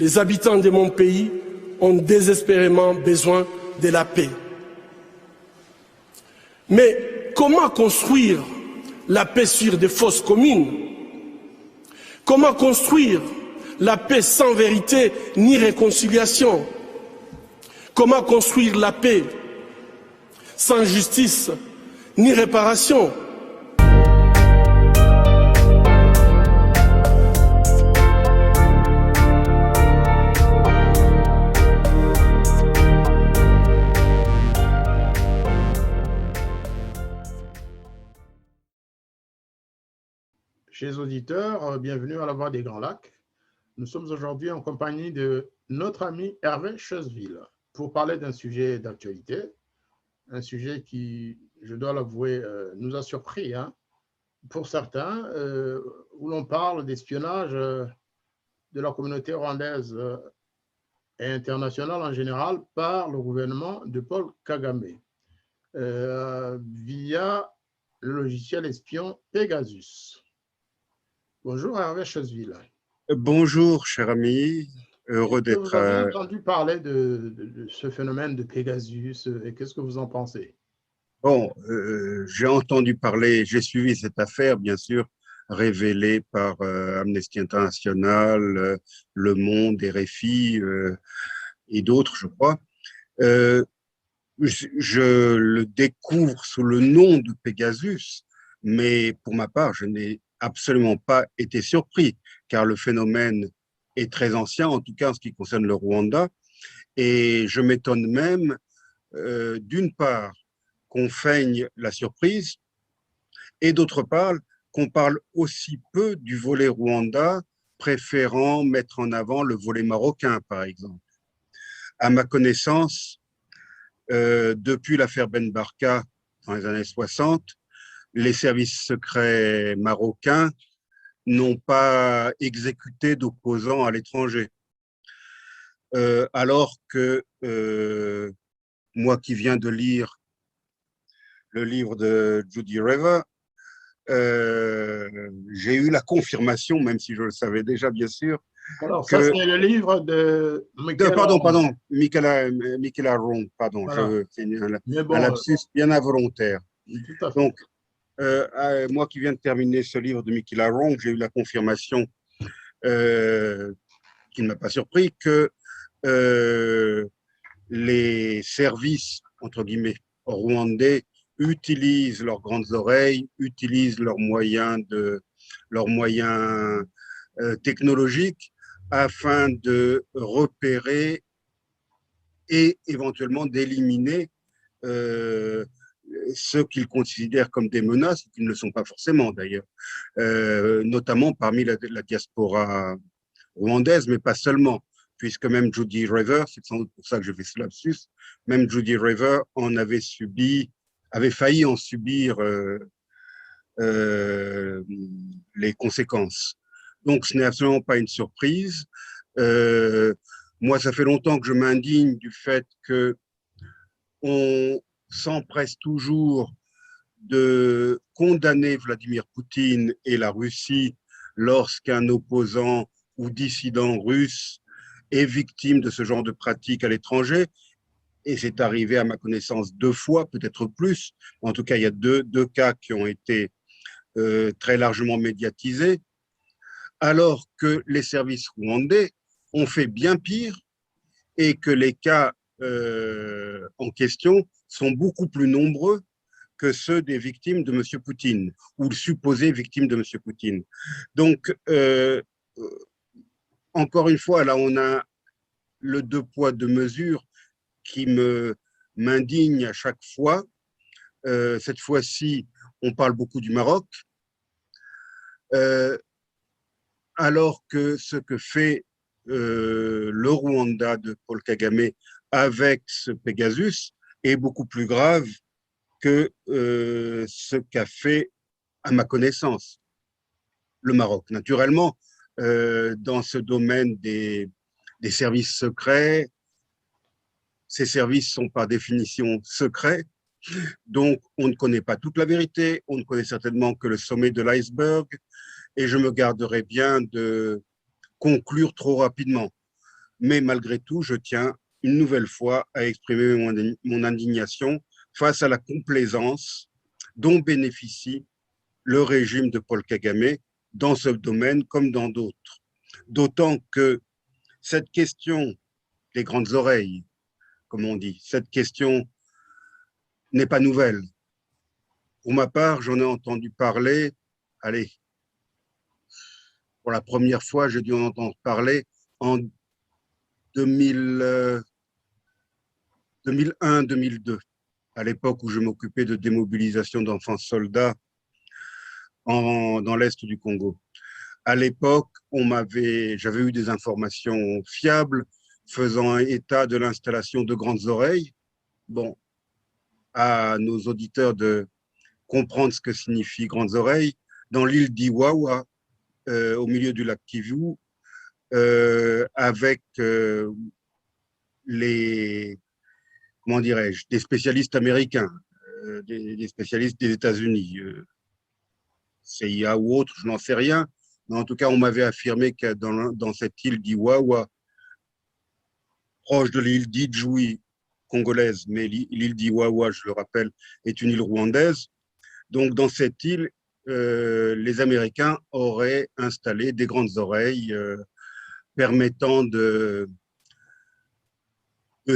Les habitants de mon pays ont désespérément besoin de la paix. Mais comment construire la paix sur des fausses communes? Comment construire la paix sans vérité ni réconciliation? Comment construire la paix sans justice ni réparation? Chers auditeurs, bienvenue à la Voix des Grands Lacs. Nous sommes aujourd'hui en compagnie de notre ami Hervé Chesville pour parler d'un sujet d'actualité, un sujet qui, je dois l'avouer, nous a surpris, hein, pour certains, où l'on parle d'espionnage de la communauté rwandaise et internationale en général par le gouvernement de Paul Kagame via le logiciel espion Pegasus. Bonjour Hervé Chesville. Bonjour cher ami, heureux d'être... Vous avez entendu parler de ce phénomène de Pegasus et qu'est-ce que vous en pensez? Bon, j'ai entendu parler, j'ai suivi cette affaire bien sûr, révélée par Amnesty International, Le Monde, RFI et d'autres je crois. Je le découvre sous le nom de Pegasus, mais pour ma part je n'ai absolument pas été surpris, car le phénomène est très ancien, en tout cas en ce qui concerne le Rwanda, et je m'étonne même, d'une part, qu'on feigne la surprise, et d'autre part, qu'on parle aussi peu du volet Rwanda, préférant mettre en avant le volet marocain, par exemple. À ma connaissance, depuis l'affaire Ben Barka dans les années 60, les services secrets marocains n'ont pas exécuté d'opposants à l'étranger. Alors que moi qui viens de lire le livre de Judy Rever, j'ai eu la confirmation, même si je le savais déjà bien sûr. Alors ça c'est le livre de Michaela Wrong, pardon, voilà. c'est un lapsus bien involontaire. Tout à fait. Donc, moi qui viens de terminer ce livre de Michaela Wrong, j'ai eu la confirmation, qui ne m'a pas surpris, que les services, entre guillemets, rwandais utilisent leurs grandes oreilles, utilisent leurs moyens technologiques afin de repérer et éventuellement d'éliminer ceux qu'ils considèrent comme des menaces, qui ne le sont pas forcément d'ailleurs, notamment parmi la diaspora rwandaise, mais pas seulement, puisque même Judy Rever, c'est sans doute pour ça que je fais ce lapsus, même Judy Rever avait failli en subir les conséquences. Donc ce n'est absolument pas une surprise. Moi, ça fait longtemps que je m'indigne du fait qu'on s'empresse toujours de condamner Vladimir Poutine et la Russie lorsqu'un opposant ou dissident russe est victime de ce genre de pratiques à l'étranger. Et c'est arrivé à ma connaissance 2 fois, peut-être plus. En tout cas, il y a deux cas qui ont été très largement médiatisés, alors que les services rwandais ont fait bien pire et que les cas en question sont beaucoup plus nombreux que ceux des victimes de M. Poutine, ou de supposées victimes de M. Poutine. Donc, encore une fois, là, on a le 2 poids, 2 mesures qui m'indigne à chaque fois. Cette fois-ci, on parle beaucoup du Maroc, alors que ce que fait le Rwanda de Paul Kagame avec ce Pegasus est beaucoup plus grave que ce qu'a fait, à ma connaissance, le Maroc. Naturellement, dans ce domaine des services secrets, ces services sont par définition secrets, donc on ne connaît pas toute la vérité, on ne connaît certainement que le sommet de l'iceberg, et je me garderai bien de conclure trop rapidement. mais malgré tout, je tiens une nouvelle fois à exprimer mon indignation face à la complaisance dont bénéficie le régime de Paul Kagame dans ce domaine comme dans d'autres. D'autant que cette question des grandes oreilles, comme on dit, cette question n'est pas nouvelle. Pour ma part, j'en ai entendu parler, allez, pour la première fois, j'ai dû en entendre parler en 2001-2002, à l'époque où je m'occupais de démobilisation d'enfants soldats dans l'Est du Congo. À l'époque, j'avais eu des informations fiables faisant état de l'installation de grandes oreilles. Bon, à nos auditeurs de comprendre ce que signifie grandes oreilles. Dans l'île d'Iwawa, au milieu du lac Kivu, avec comment dirais-je, des spécialistes américains, des spécialistes des États-Unis, CIA ou autre, je n'en sais rien. Mais en tout cas, on m'avait affirmé que dans cette île d'Iwawa, proche de l'île d'Idjoui, congolaise, mais l'île d'Iwawa, je le rappelle, est une île rwandaise. Donc, dans cette île, les Américains auraient installé des grandes oreilles permettant de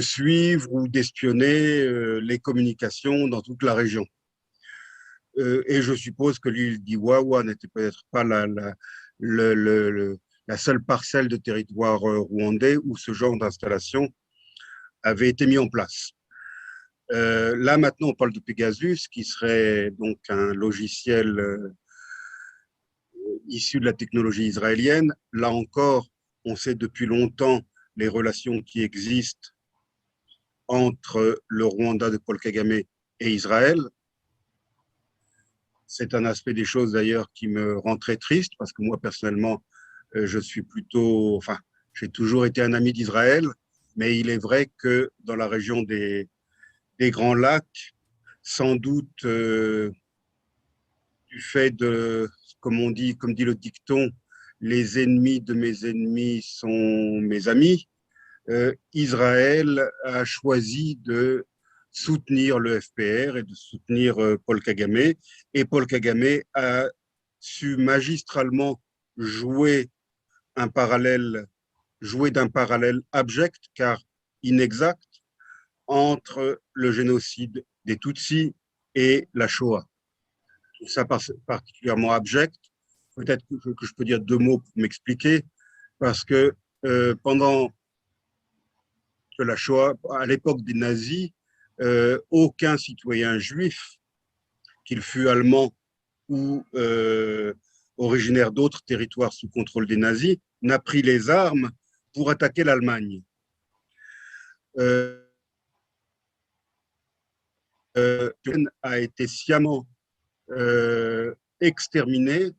suivre ou d'espionner les communications dans toute la région. Et je suppose que l'île d'Iwawa n'était peut-être pas la seule parcelle de territoire rwandais où ce genre d'installation avait été mis en place. Là, maintenant, on parle de Pegasus, qui serait donc un logiciel issu de la technologie israélienne. Là encore, on sait depuis longtemps les relations qui existent entre le Rwanda de Paul Kagame et Israël. C'est un aspect des choses d'ailleurs qui me rend très triste parce que moi personnellement, je suis plutôt, enfin, j'ai toujours été un ami d'Israël, mais il est vrai que dans la région des Grands Lacs, sans doute du fait de, comme dit le dicton, les ennemis de mes ennemis sont mes amis, Israël a choisi de soutenir le FPR et de soutenir Paul Kagame. Et Paul Kagame a su magistralement jouer d'un parallèle abject, car inexact, entre le génocide des Tutsis et la Shoah. Ça particulièrement abject. Peut-être que je peux dire deux mots pour m'expliquer, parce que pendant que la Shoah, à l'époque des nazis, aucun citoyen juif, qu'il fût allemand ou originaire d'autres territoires sous contrôle des nazis, n'a pris les armes pour attaquer l'Allemagne. A été sciemment exterminée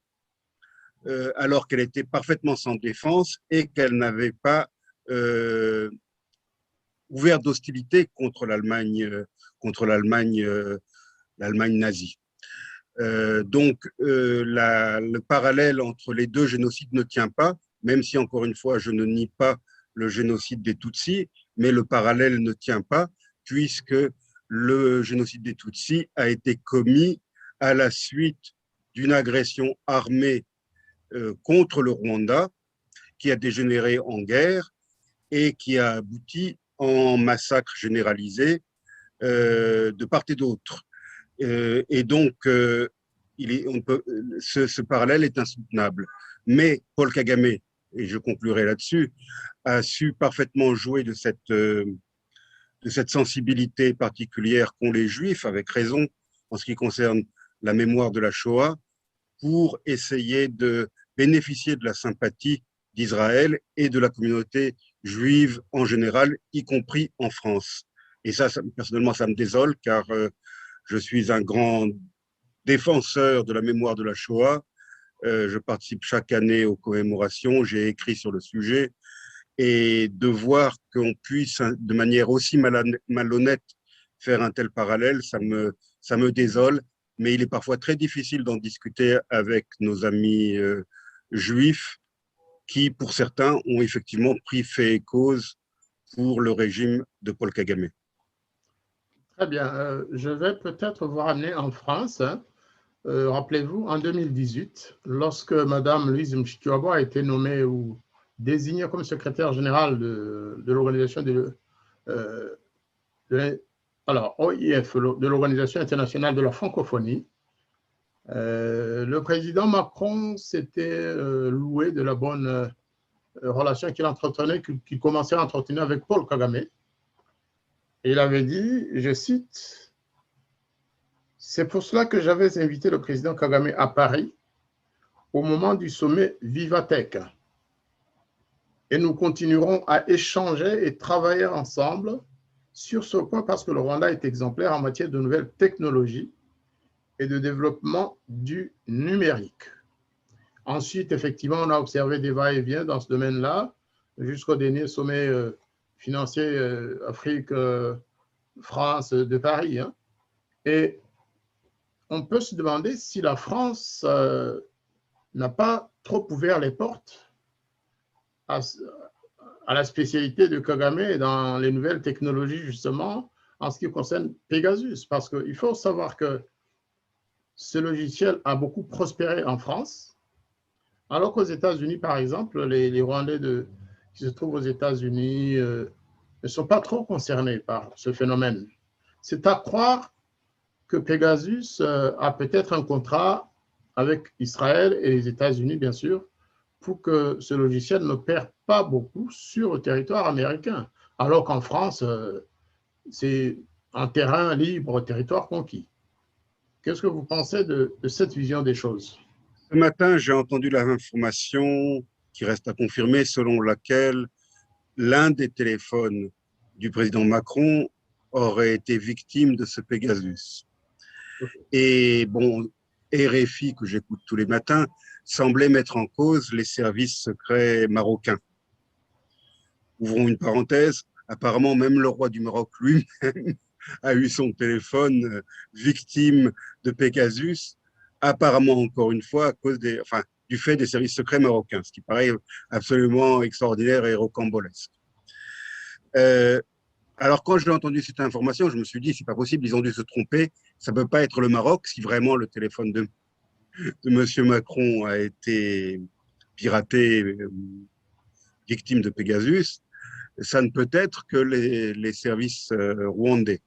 alors qu'elle était parfaitement sans défense et qu'elle n'avait pas ouvert d'hostilité contre l'Allemagne nazie. Donc, le parallèle entre les deux génocides ne tient pas, même si, encore une fois, je ne nie pas le génocide des Tutsis, mais le parallèle ne tient pas, puisque le génocide des Tutsis a été commis à la suite d'une agression armée contre le Rwanda, qui a dégénéré en guerre et qui a abouti en massacre généralisé de part et d'autre. Et donc, ce parallèle est insoutenable. Mais Paul Kagame, et je conclurai là-dessus, a su parfaitement jouer de cette sensibilité particulière qu'ont les Juifs, avec raison, en ce qui concerne la mémoire de la Shoah, pour essayer de bénéficier de la sympathie d'Israël et de la communauté juive en général, y compris en France. Et ça personnellement, ça me désole, car je suis un grand défenseur de la mémoire de la Shoah. Je participe chaque année aux commémorations, j'ai écrit sur le sujet, et de voir qu'on puisse, de manière aussi malhonnête, faire un tel parallèle, ça me désole, mais il est parfois très difficile d'en discuter avec nos amis juifs, qui, pour certains, ont effectivement pris fait et cause pour le régime de Paul Kagame. Très bien. Je vais peut-être vous ramener en France. Hein. Rappelez-vous, en 2018, lorsque Mme Louise Mushikiwabo a été nommée ou désignée comme secrétaire générale de l'organisation OIF, de l'Organisation internationale de la francophonie, le président Macron s'était loué de la bonne relation qu'il entretenait, qu'il commençait à entretenir avec Paul Kagame. Et il avait dit, je cite, « C'est pour cela que j'avais invité le président Kagame à Paris au moment du sommet Vivatech. Et nous continuerons à échanger et travailler ensemble sur ce point parce que le Rwanda est exemplaire en matière de nouvelles technologies et de développement du numérique. » Ensuite, effectivement, on a observé des va-et-vient dans ce domaine-là jusqu'au dernier sommet financier Afrique-France de Paris. Hein. Et on peut se demander si la France n'a pas trop ouvert les portes à la spécialité de Kagame dans les nouvelles technologies, justement, en ce qui concerne Pegasus. Parce qu'il faut savoir que ce logiciel a beaucoup prospéré en France, alors qu'aux États-Unis, par exemple, les Rwandais qui se trouvent aux États-Unis ne sont pas trop concernés par ce phénomène. C'est à croire que Pegasus a peut-être un contrat avec Israël et les États-Unis, bien sûr, pour que ce logiciel ne perde pas beaucoup sur le territoire américain, alors qu'en France, c'est un terrain libre, territoire conquis. Qu'est-ce que vous pensez de cette vision des choses? Ce matin, j'ai entendu l'information qui reste à confirmer, selon laquelle l'un des téléphones du président Macron aurait été victime de ce Pegasus. Et bon, RFI, que j'écoute tous les matins, semblait mettre en cause les services secrets marocains. Ouvrons une parenthèse, apparemment même le roi du Maroc lui-même a eu son téléphone victime de Pegasus, apparemment encore une fois à cause du fait des services secrets marocains, ce qui paraît absolument extraordinaire et rocambolesque. Alors quand j'ai entendu cette information, je me suis dit c'est pas possible, ils ont dû se tromper, ça peut pas être le Maroc si vraiment le téléphone de Monsieur Macron a été piraté, victime de Pegasus. Ça ne peut être que les services rwandais.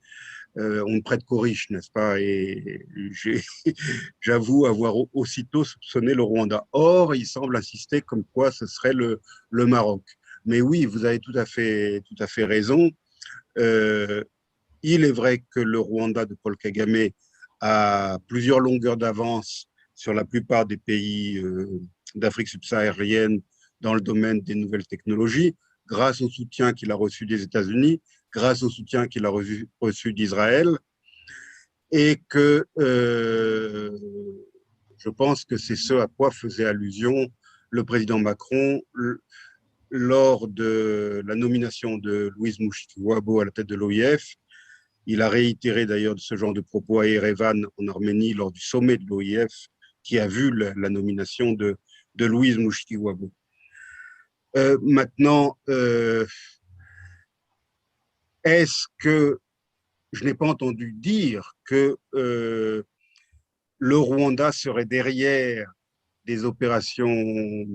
On ne prête qu'aux riches, n'est-ce pas? Et j'avoue avoir aussitôt soupçonné le Rwanda. Or, il semble insister comme quoi ce serait le Maroc. Mais oui, vous avez tout à fait raison. Il est vrai que le Rwanda de Paul Kagame a plusieurs longueurs d'avance sur la plupart des pays d'Afrique subsaharienne dans le domaine des nouvelles technologies, grâce au soutien qu'il a reçu des États-Unis, grâce au soutien qu'il a reçu d'Israël, et que je pense que c'est ce à quoi faisait allusion le président Macron lors de la nomination de Louise Mushikiwabo à la tête de l'OIF. Il a réitéré d'ailleurs ce genre de propos à Erevan, en Arménie, lors du sommet de l'OIF, qui a vu la nomination de Louise Mushikiwabo. Maintenant, est-ce que je n'ai pas entendu dire que le Rwanda serait derrière des opérations,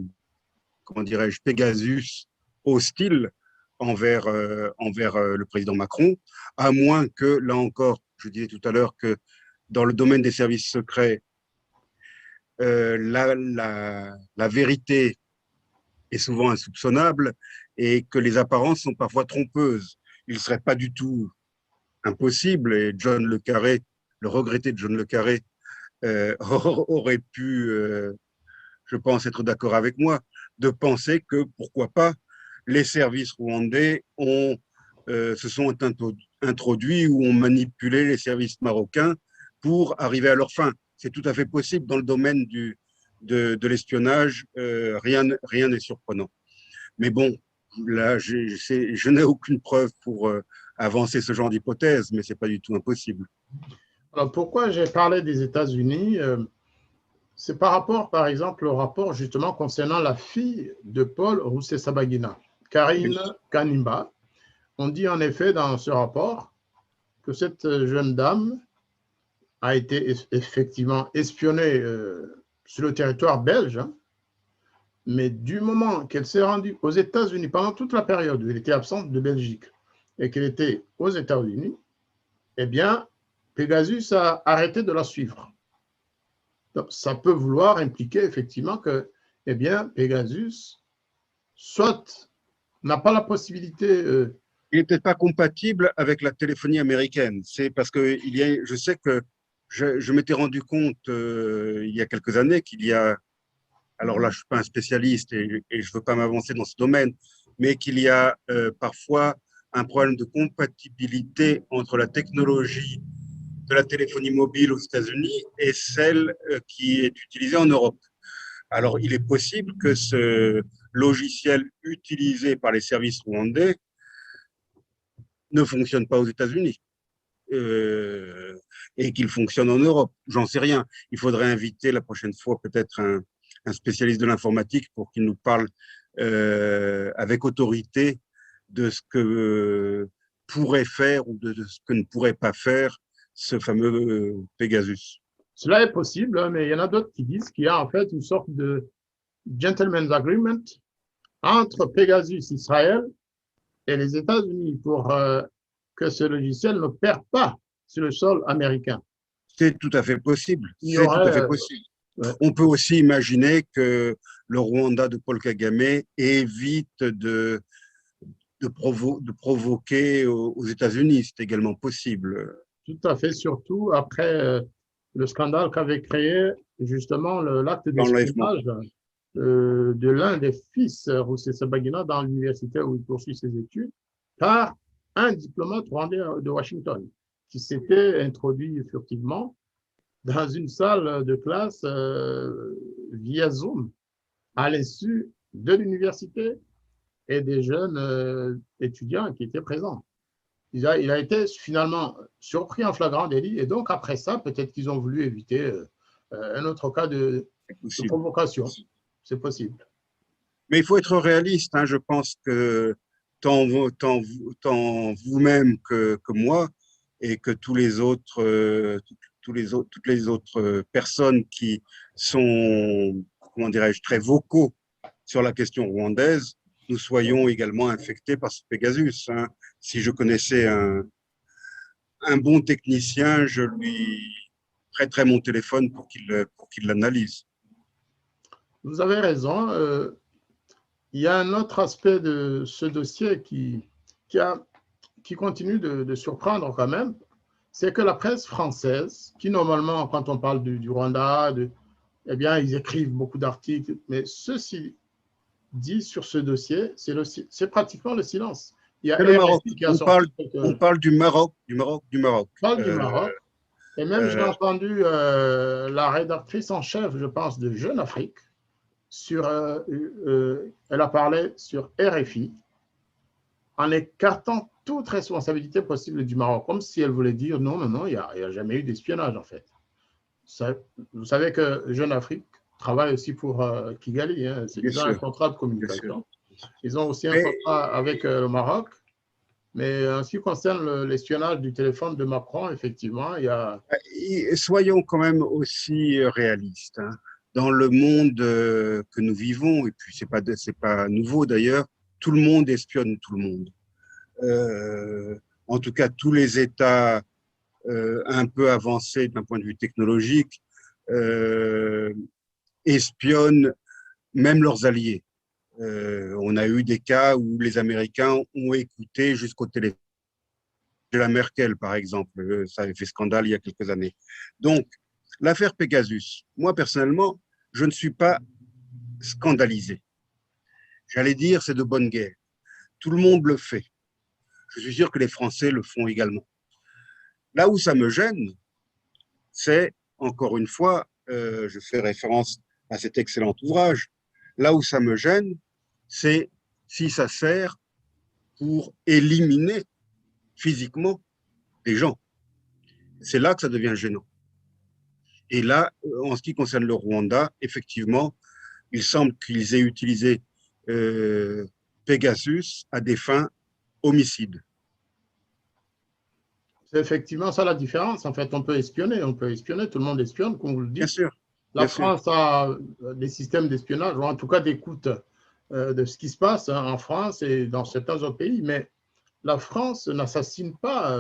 comment dirais-je, Pegasus hostiles envers le président Macron, à moins que, là encore, je disais tout à l'heure que dans le domaine des services secrets, la vérité est souvent insoupçonnable et que les apparences sont parfois trompeuses. Il ne serait pas du tout impossible, et John Le Carré, le regretté John Le Carré, aurait pu, je pense, être d'accord avec moi, de penser que, pourquoi pas, les services rwandais se sont introduits ou ont manipulé les services marocains pour arriver à leur fin. C'est tout à fait possible dans le domaine de l'espionnage, rien n'est surprenant. Mais bon, là, je n'ai aucune preuve pour avancer ce genre d'hypothèse, mais ce n'est pas du tout impossible. Alors, pourquoi j'ai parlé des États-Unis? C'est par rapport, par exemple, au rapport justement concernant la fille de Paul Rusesabagina, Karine Kanimba. On dit en effet dans ce rapport que cette jeune dame a été effectivement espionnée sur le territoire belge, hein, mais du moment qu'elle s'est rendue aux États-Unis, pendant toute la période où elle était absente de Belgique et qu'elle était aux États-Unis, eh bien, Pegasus a arrêté de la suivre. Donc, ça peut vouloir impliquer effectivement que, eh bien, Pegasus, soit n'a pas la possibilité. Il n'est peut-être pas compatible avec la téléphonie américaine. C'est parce que je sais que je m'étais rendu compte il y a quelques années qu'il y a, alors là je ne suis pas un spécialiste et je ne veux pas m'avancer dans ce domaine, mais qu'il y a parfois un problème de compatibilité entre la technologie de la téléphonie mobile aux États-Unis et celle qui est utilisée en Europe. Alors, il est possible que ce logiciel utilisé par les services rwandais ne fonctionne pas aux États-Unis et qu'il fonctionne en Europe. J'en sais rien. Il faudrait inviter la prochaine fois peut-être un spécialiste de l'informatique pour qu'il nous parle avec autorité de ce que pourrait faire ou de ce que ne pourrait pas faire ce fameux Pegasus. Cela est possible, mais il y en a d'autres qui disent qu'il y a en fait une sorte de gentleman's agreement entre Pegasus Israël et les États-Unis pour que ce logiciel ne perde pas sur le sol américain. C'est tout à fait possible. C'est tout à fait possible. On peut aussi imaginer que le Rwanda de Paul Kagame évite de provoquer aux États-Unis. C'est également possible. Tout à fait, surtout après le scandale qu'avait créé justement l'acte d'espionnage de l'un des fils Rusesabagina dans l'université où il poursuit ses études par un diplomate rwandais de Washington qui s'était introduit furtivement dans une salle de classe via Zoom à l'insu de l'université et des jeunes étudiants qui étaient présents. Il a été finalement surpris en flagrant délit et donc après ça, peut-être qu'ils ont voulu éviter un autre cas de provocation. C'est possible. Mais il faut être réaliste. Hein. Je pense que tant vous-même que moi et que toutes les autres personnes qui sont, comment dirais-je, très vocaux sur la question rwandaise, nous soyons également infectés par ce Pegasus. Hein. Si je connaissais un bon technicien, je lui prêterais mon téléphone pour qu'il l'analyse. Vous avez raison. Il y a un autre aspect de ce dossier qui continue de surprendre quand même, c'est que la presse française, qui normalement, quand on parle du Rwanda, eh bien, ils écrivent beaucoup d'articles, mais ceci dit sur ce dossier, c'est pratiquement le silence. Il y a le Maroc. On parle du Maroc. On parle du Maroc. Et même, j'ai entendu la rédactrice en chef, je pense, de Jeune Afrique, elle a parlé sur RFI en écartant toute responsabilité possible du Maroc, comme si elle voulait dire non, il n'y a jamais eu d'espionnage en fait. Vous savez que Jeune Afrique travaille aussi pour Kigali, hein, ils ont un contrat de communication. Ils ont aussi un contrat avec le Maroc. Mais en ce qui concerne l'espionnage du téléphone de Macron, effectivement, il y a… Soyons quand même aussi réalistes. Hein. Dans le monde que nous vivons, et puis c'est pas nouveau d'ailleurs, tout le monde espionne tout le monde. En tout cas, tous les États un peu avancés d'un point de vue technologique espionnent même leurs alliés. On a eu des cas où les Américains ont écouté jusqu'au téléphone de la Merkel, par exemple. Ça avait fait scandale il y a quelques années. Donc, l'affaire Pegasus, moi personnellement, je ne suis pas scandalisé. J'allais dire, c'est de bonne guerre. Tout le monde le fait. Je suis sûr que les Français le font également. Là où ça me gêne, c'est, encore une fois, je fais référence à cet excellent ouvrage, là où ça me gêne, c'est si ça sert pour éliminer physiquement des gens. C'est là que ça devient gênant. Et là, en ce qui concerne le Rwanda, effectivement, il semble qu'ils aient utilisé Pegasus à des fins homicides. C'est effectivement ça la différence. En fait, on peut espionner, tout le monde espionne, comme vous le Bien dites. sûr, La bien sûr. France a des systèmes d'espionnage, ou en tout cas d'écoute de ce qui se passe en France et dans certains autres pays, mais la France n'assassine pas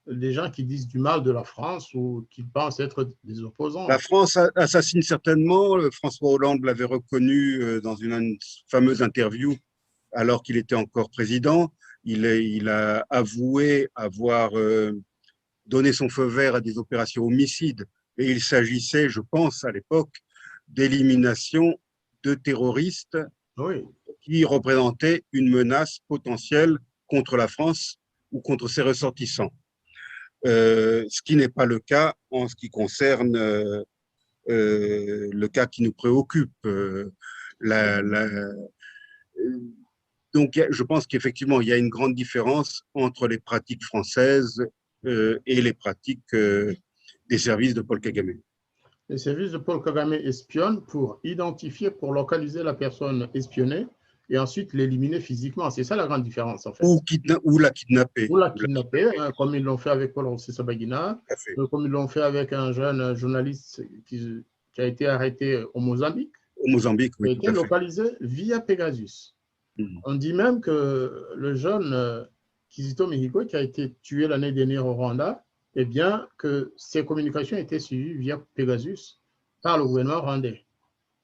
des gens qui disent du mal de la France ou qui pensent être des opposants. La France assassine certainement. François Hollande l'avait reconnu dans une fameuse interview alors qu'il était encore président. Il a avoué avoir donné son feu vert à des opérations homicides. Et il s'agissait, je pense, à l'époque, d'élimination de terroristes Oui, qui représentaient une menace potentielle contre la France ou contre ses ressortissants. Ce qui n'est pas le cas en ce qui concerne le cas qui nous préoccupe. Donc, je pense qu'effectivement, il y a une grande différence entre les pratiques françaises et les pratiques des services de Paul Kagame. les services de Paul Kagame espionnent pour identifier, pour localiser la personne espionnée et ensuite l'éliminer physiquement. C'est ça la grande différence, en fait. Ou la kidnapper. Ou la kidnapper, comme ils l'ont fait avec Paul Rusesabagina, comme ils l'ont fait avec un jeune journaliste qui a été arrêté au Mozambique. Au Mozambique, oui. Il a été localisé via Pegasus. On dit même que le jeune Kizito Mihigo, qui a été tué l'année dernière au Rwanda, eh bien, que ses communications étaient suivies via Pegasus par le gouvernement rwandais.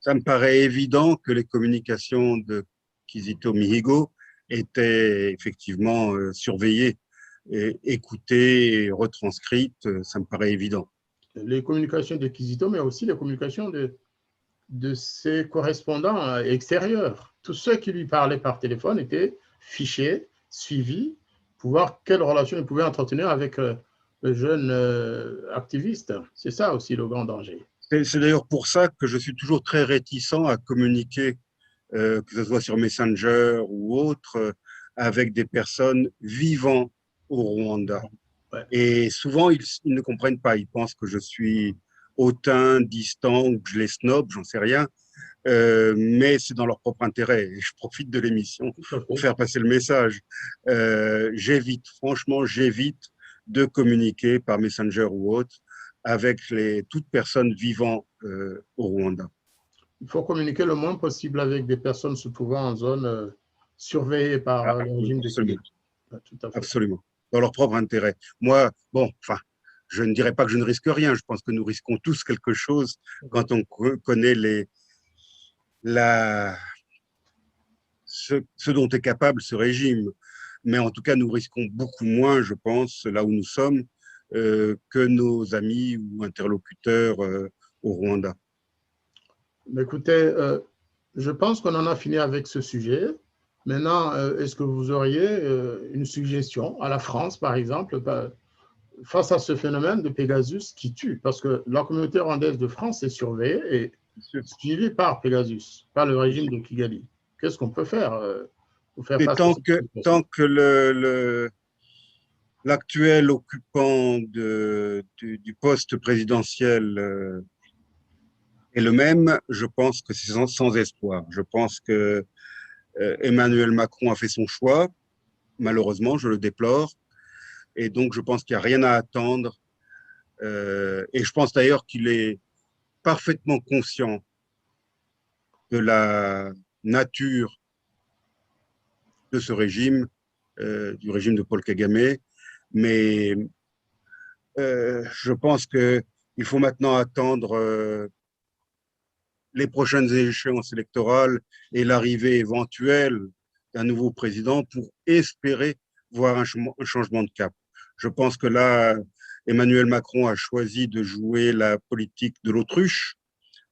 Ça me paraît évident que les communications de Kizito Mihigo étaient effectivement surveillées, et écoutées, et retranscrites. Ça me paraît évident. Les communications de Kizito, mais aussi les communications de ses correspondants extérieurs. Tous ceux qui lui parlaient par téléphone étaient fichés, suivis, pour voir quelle relation il pouvait entretenir avec le jeune activiste. C'est ça aussi le grand danger. C'est d'ailleurs pour ça que je suis toujours très réticent à communiquer, que ce soit sur Messenger ou autre, avec des personnes vivant au Rwanda. Ouais. Et souvent, ils ne comprennent pas. Ils pensent que je suis hautain, distant, ou que je les snob, j'en sais rien. Mais c'est dans leur propre intérêt. Et je profite de l'émission pour faire passer le message. Franchement, j'évite de communiquer par Messenger ou autre avec toute personne vivant au Rwanda. Il faut communiquer le moins possible avec des personnes se trouvant en zone surveillée par le régime de Kigali. Tout à fait. Absolument. Dans leur propre intérêt. Moi, je ne dirais pas que je ne risque rien. Je pense que nous risquons tous quelque chose quand on connaît ce dont est capable ce régime. Mais en tout cas, nous risquons beaucoup moins, je pense, là où nous sommes, que nos amis ou interlocuteurs au Rwanda. Écoutez, je pense qu'on en a fini avec ce sujet. Maintenant, est-ce que vous auriez une suggestion à la France, par exemple, face à ce phénomène de Pegasus qui tue? Parce que la communauté rwandaise de France est surveillée et suivie par Pegasus, par le régime de Kigali. Qu'est-ce qu'on peut faire pour faire face à cette situation? Tant que l'actuel occupant du poste présidentiel est le même, je pense que c'est sans espoir. Je pense que Emmanuel Macron a fait son choix. Malheureusement, je le déplore. Et donc, je pense qu'il n'y a rien à attendre. Et je pense d'ailleurs qu'il est parfaitement conscient de la nature de ce régime, du régime de Paul Kagame. Mais je pense qu'il faut maintenant attendre les prochaines échéances électorales et l'arrivée éventuelle d'un nouveau président pour espérer voir un changement de cap. Je pense que là, Emmanuel Macron a choisi de jouer la politique de l'autruche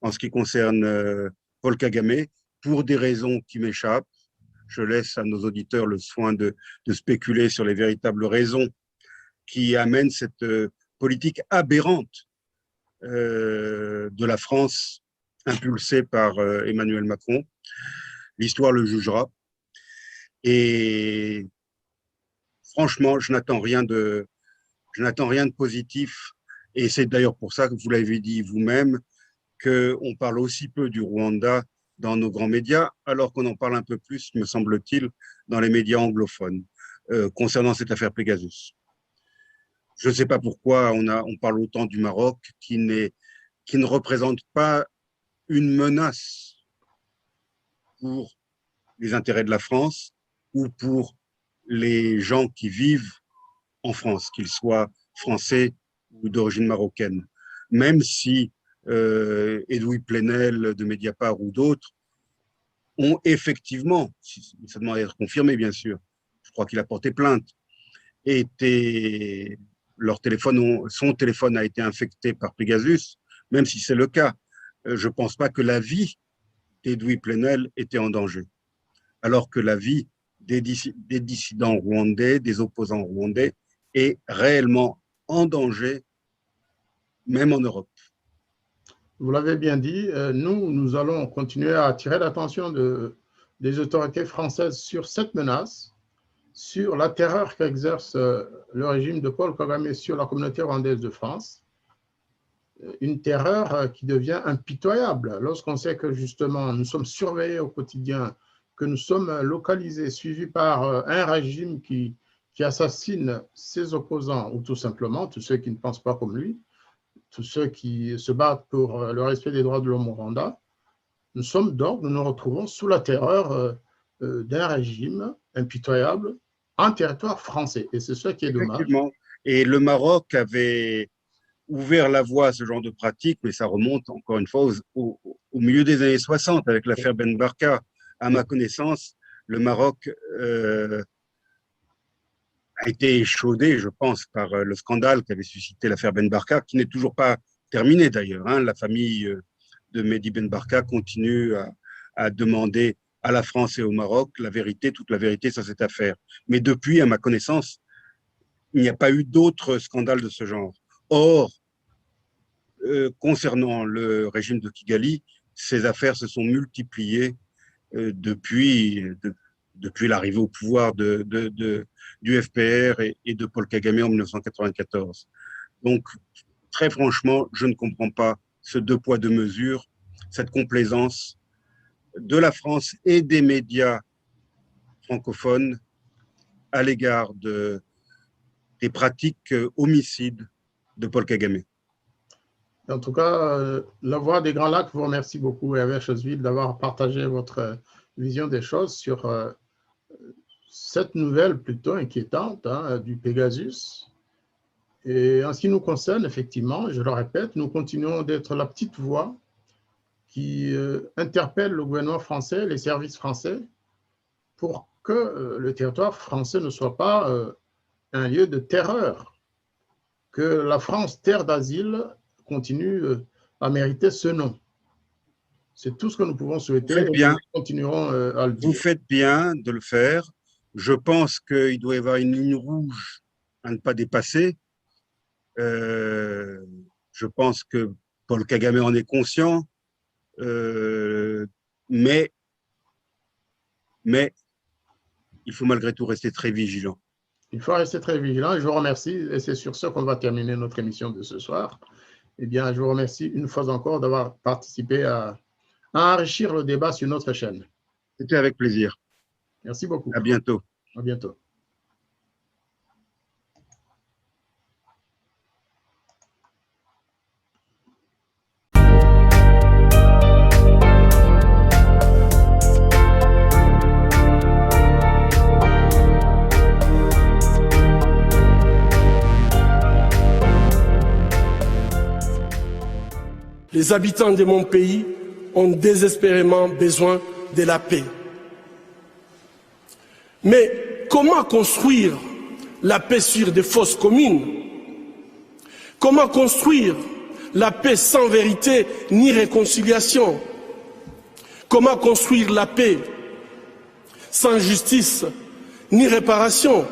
en ce qui concerne Paul Kagame pour des raisons qui m'échappent. Je laisse à nos auditeurs le soin de spéculer sur les véritables raisons qui amènent cette politique aberrante de la France impulsée par Emmanuel Macron. L'histoire le jugera. Et franchement, je n'attends rien de positif Et c'est d'ailleurs pour ça que vous l'avez dit vous-même, qu'on parle aussi peu du Rwanda dans nos grands médias, alors qu'on en parle un peu plus, me semble-t-il, dans les médias anglophones, concernant cette affaire Pegasus. Je ne sais pas pourquoi on parle autant du Maroc, qui ne représente pas une menace pour les intérêts de la France ou pour les gens qui vivent en France, qu'ils soient français ou d'origine marocaine. Même si Edoui Plenel de Mediapart ou d'autres ont effectivement, ça demande à être confirmé bien sûr, je crois qu'il a porté plainte, son téléphone a été infecté par Pegasus, même si c'est le cas. Je ne pense pas que la vie d'Edoui Plenel était en danger, alors que la vie des dissidents rwandais, des opposants rwandais, est réellement en danger, même en Europe. Vous l'avez bien dit, nous allons continuer à attirer l'attention des autorités françaises sur cette menace, sur la terreur qu'exerce le régime de Paul Kagame sur la communauté rwandaise de France. Une terreur qui devient impitoyable lorsqu'on sait que justement nous sommes surveillés au quotidien, que nous sommes localisés, suivis par un régime qui assassine ses opposants ou tout simplement tous ceux qui ne pensent pas comme lui, tous ceux qui se battent pour le respect des droits de l'homme au Rwanda. Nous nous retrouvons sous la terreur d'un régime impitoyable en territoire français. Et c'est ça qui est dommage. Effectivement. Et le Maroc avait ouvert la voie à ce genre de pratique, mais ça remonte encore une fois au milieu des années 60 avec l'affaire Ben Barka. À ma connaissance, le Maroc a été échaudé, je pense, par le scandale qu'avait suscité l'affaire Ben Barka, qui n'est toujours pas terminée d'ailleurs. La famille de Mehdi Ben Barka continue à demander à la France et au Maroc la vérité, toute la vérité sur cette affaire. Mais depuis, à ma connaissance, il n'y a pas eu d'autres scandales de ce genre. Or, concernant le régime de Kigali, ces affaires se sont multipliées depuis l'arrivée au pouvoir du FPR et de Paul Kagame en 1994. Donc, très franchement, je ne comprends pas ce deux poids, deux mesures, cette complaisance de la France et des médias francophones à l'égard des pratiques homicides de Paul Kagame. En tout cas, la Voix des Grands Lacs vous remercie beaucoup, Hervé Chosville, d'avoir partagé votre vision des choses sur cette nouvelle plutôt inquiétante du Pegasus. Et en ce qui nous concerne, effectivement, je le répète, nous continuons d'être la petite voix qui interpelle le gouvernement français, les services français, pour que le territoire français ne soit pas un lieu de terreur, que la France, terre d'asile, continue à mériter ce nom. C'est tout ce que nous pouvons souhaiter. Et nous continuerons à le dire. Vous faites bien de le faire. Je pense qu'il doit y avoir une ligne rouge à ne pas dépasser. Je pense que Paul Kagame en est conscient, mais il faut malgré tout rester très vigilant. Il faut rester très vigilant. Je vous remercie et c'est sur ce qu'on va terminer notre émission de ce soir. Eh bien, je vous remercie une fois encore d'avoir participé à enrichir le débat sur notre chaîne. C'était avec plaisir. Merci beaucoup. À bientôt. À bientôt. Les habitants de mon pays ont désespérément besoin de la paix. Mais comment construire la paix sur des fausses communes? Comment construire la paix sans vérité ni réconciliation? Comment construire la paix sans justice ni réparation?